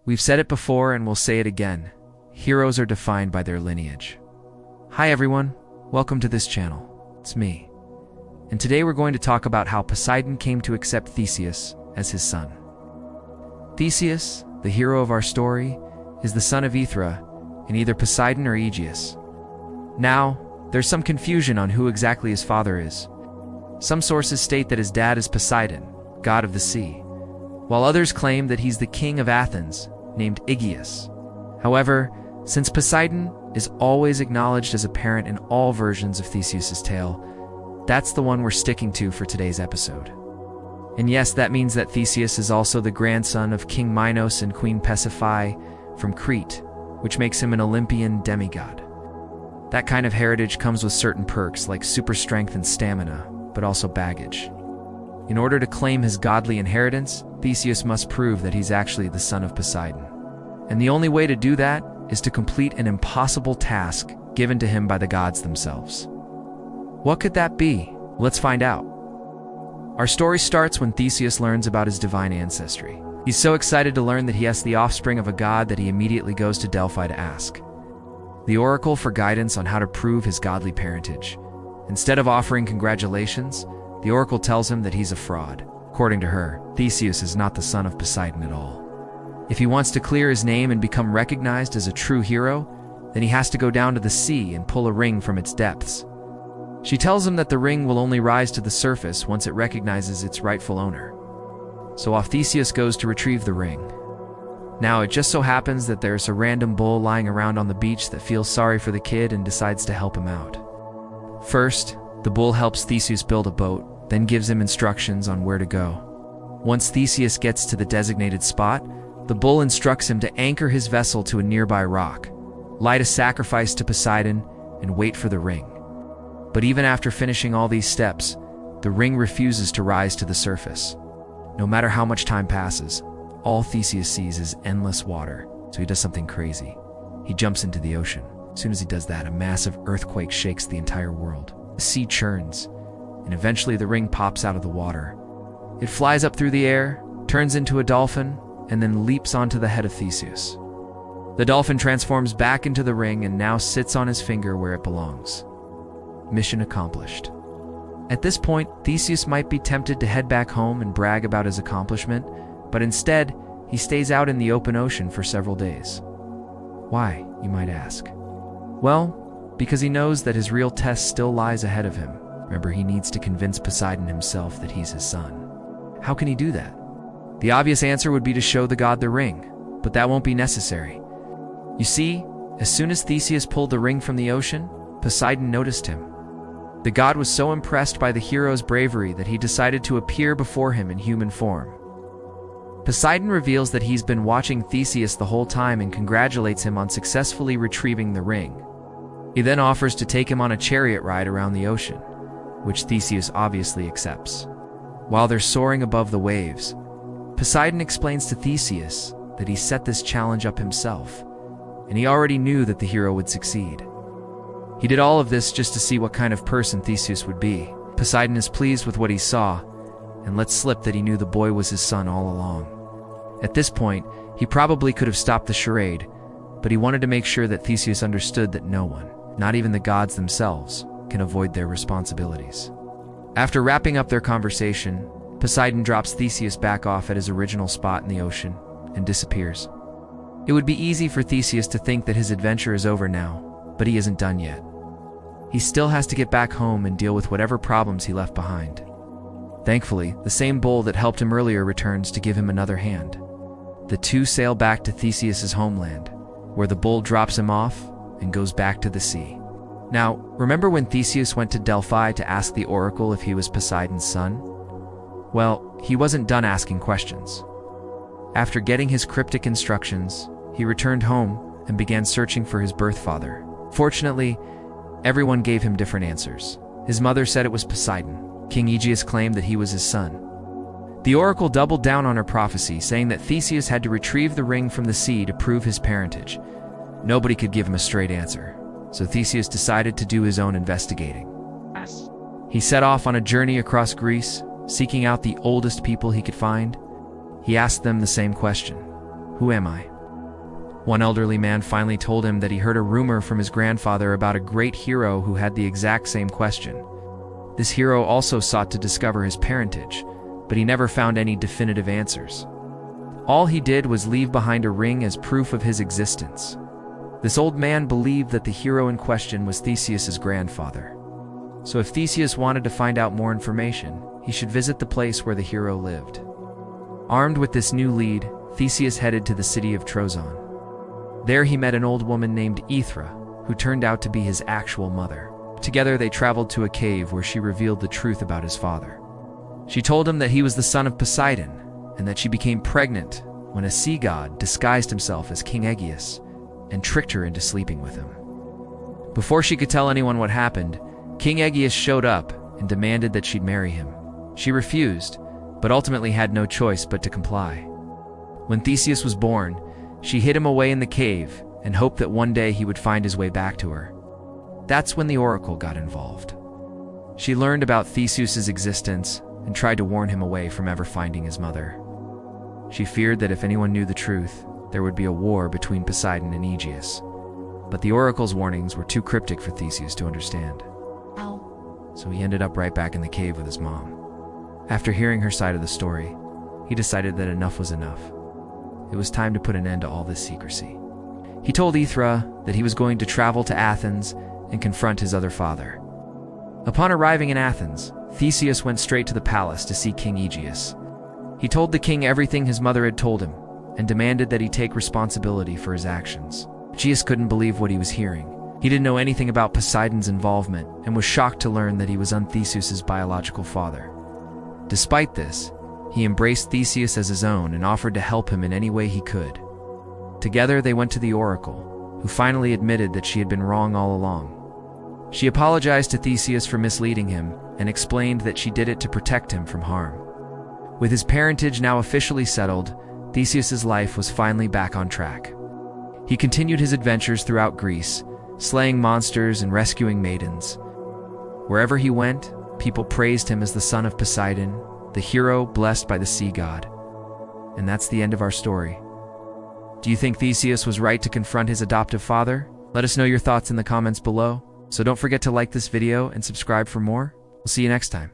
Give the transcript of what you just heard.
We've said it before and we'll say it again. Heroes are defined by their lineage. Hi everyone, welcome to this channel. It's me. And today we're going to talk about how Poseidon came to accept Theseus as his son. Theseus, the hero of our story, is the son of Aethra in either Poseidon or Aegeus. Now, there's some confusion on who exactly his father is. Some sources state that his dad is Poseidon, god of the sea, while others claim that he's the king of Athens, named Aegeus. However, since Poseidon is always acknowledged as a parent in all versions of Theseus' tale, that's the one we're sticking to for today's episode. And yes, that means that Theseus is also the grandson of King Minos and Queen Pasiphae from Crete, which makes him an Olympian demigod. That kind of heritage comes with certain perks like super strength and stamina, but also baggage. In order to claim his godly inheritance, Theseus must prove that he's actually the son of Poseidon. And the only way to do that is to complete an impossible task given to him by the gods themselves. What could that be? Let's find out. Our story starts when Theseus learns about his divine ancestry. He's so excited to learn that he has the offspring of a god that he immediately goes to Delphi to ask the oracle for guidance on how to prove his godly parentage. Instead of offering congratulations, the oracle tells him that he's a fraud. According to her, Theseus is not the son of Poseidon at all. If he wants to clear his name and become recognized as a true hero, then he has to go down to the sea and pull a ring from its depths. She tells him that the ring will only rise to the surface once it recognizes its rightful owner. So off Theseus goes to retrieve the ring. Now, it just so happens that there's a random bull lying around on the beach that feels sorry for the kid and decides to help him out. First, the bull helps Theseus build a boat, then gives him instructions on where to go. Once Theseus gets to the designated spot, the bull instructs him to anchor his vessel to a nearby rock, light a sacrifice to Poseidon, and wait for the ring. But even after finishing all these steps, the ring refuses to rise to the surface. No matter how much time passes, all Theseus sees is endless water, so he does something crazy. He jumps into the ocean. As soon as he does that, a massive earthquake shakes the entire world. The sea churns, and eventually the ring pops out of the water. It flies up through the air, turns into a dolphin, and then leaps onto the head of Theseus. The dolphin transforms back into the ring and now sits on his finger where it belongs. Mission accomplished. At this point, Theseus might be tempted to head back home and brag about his accomplishment, but instead, he stays out in the open ocean for several days. Why, you might ask? Well, because he knows that his real test still lies ahead of him. Remember, he needs to convince Poseidon himself that he's his son. How can he do that? The obvious answer would be to show the god the ring, but that won't be necessary. You see, as soon as Theseus pulled the ring from the ocean, Poseidon noticed him. The god was so impressed by the hero's bravery that he decided to appear before him in human form. Poseidon reveals that he's been watching Theseus the whole time and congratulates him on successfully retrieving the ring. He then offers to take him on a chariot ride around the ocean, which Theseus obviously accepts. While they're soaring above the waves, Poseidon explains to Theseus that he set this challenge up himself, and he already knew that the hero would succeed. He did all of this just to see what kind of person Theseus would be. Poseidon is pleased with what he saw, and lets slip that he knew the boy was his son all along. At this point, he probably could have stopped the charade, but he wanted to make sure that Theseus understood that no one, not even the gods themselves, can avoid their responsibilities. After wrapping up their conversation, Poseidon drops Theseus back off at his original spot in the ocean and disappears. It would be easy for Theseus to think that his adventure is over now, but he isn't done yet. He still has to get back home and deal with whatever problems he left behind. Thankfully, the same bull that helped him earlier returns to give him another hand. The two sail back to Theseus' homeland, where the bull drops him off and goes back to the sea. Now, remember when Theseus went to Delphi to ask the oracle if he was Poseidon's son? Well, he wasn't done asking questions. After getting his cryptic instructions, he returned home and began searching for his birth father. Fortunately, everyone gave him different answers. His mother said it was Poseidon. King Aegeus claimed that he was his son. The oracle doubled down on her prophecy, saying that Theseus had to retrieve the ring from the sea to prove his parentage. Nobody could give him a straight answer, so Theseus decided to do his own investigating. He set off on a journey across Greece, seeking out the oldest people he could find. He asked them the same question: "Who am I? One elderly man finally told him that he heard a rumor from his grandfather about a great hero who had the exact same question. This hero also sought to discover his parentage, but he never found any definitive answers. All he did was leave behind a ring as proof of his existence. This old man believed that the hero in question was Theseus's grandfather. So if Theseus wanted to find out more information, he should visit the place where the hero lived. Armed with this new lead, Theseus headed to the city of Troezen. There he met an old woman named Aethra, who turned out to be his actual mother. Together they traveled to a cave where she revealed the truth about his father. She told him that he was the son of Poseidon, and that she became pregnant when a sea god disguised himself as King Aegeus and tricked her into sleeping with him. Before she could tell anyone what happened, King Aegeus showed up and demanded that she'd marry him. She refused, but ultimately had no choice but to comply. When Theseus was born, she hid him away in the cave and hoped that one day he would find his way back to her. That's when the oracle got involved. She learned about Theseus's existence and tried to warn him away from ever finding his mother. She feared that if anyone knew the truth, there would be a war between Poseidon and Aegeus. But the oracle's warnings were too cryptic for Theseus to understand. So he ended up right back in the cave with his mom. After hearing her side of the story, he decided that enough was enough. It was time to put an end to all this secrecy. He told Aethra that he was going to travel to Athens and confront his other father. Upon arriving in Athens, Theseus went straight to the palace to see King Aegeus. He told the king everything his mother had told him and demanded that he take responsibility for his actions. Aegeus couldn't believe what he was hearing. He didn't know anything about Poseidon's involvement and was shocked to learn that he was Theseus's biological father. Despite this, he embraced Theseus as his own and offered to help him in any way he could. Together they went to the oracle, who finally admitted that she had been wrong all along. She apologized to Theseus for misleading him and explained that she did it to protect him from harm. With his parentage now officially settled, Theseus's life was finally back on track. He continued his adventures throughout Greece, slaying monsters and rescuing maidens. Wherever he went, people praised him as the son of Poseidon, the hero blessed by the sea god. And that's the end of our story. Do you think Theseus was right to confront his adoptive father? Let us know your thoughts in the comments below. So don't forget to like this video and subscribe for more. We'll see you next time.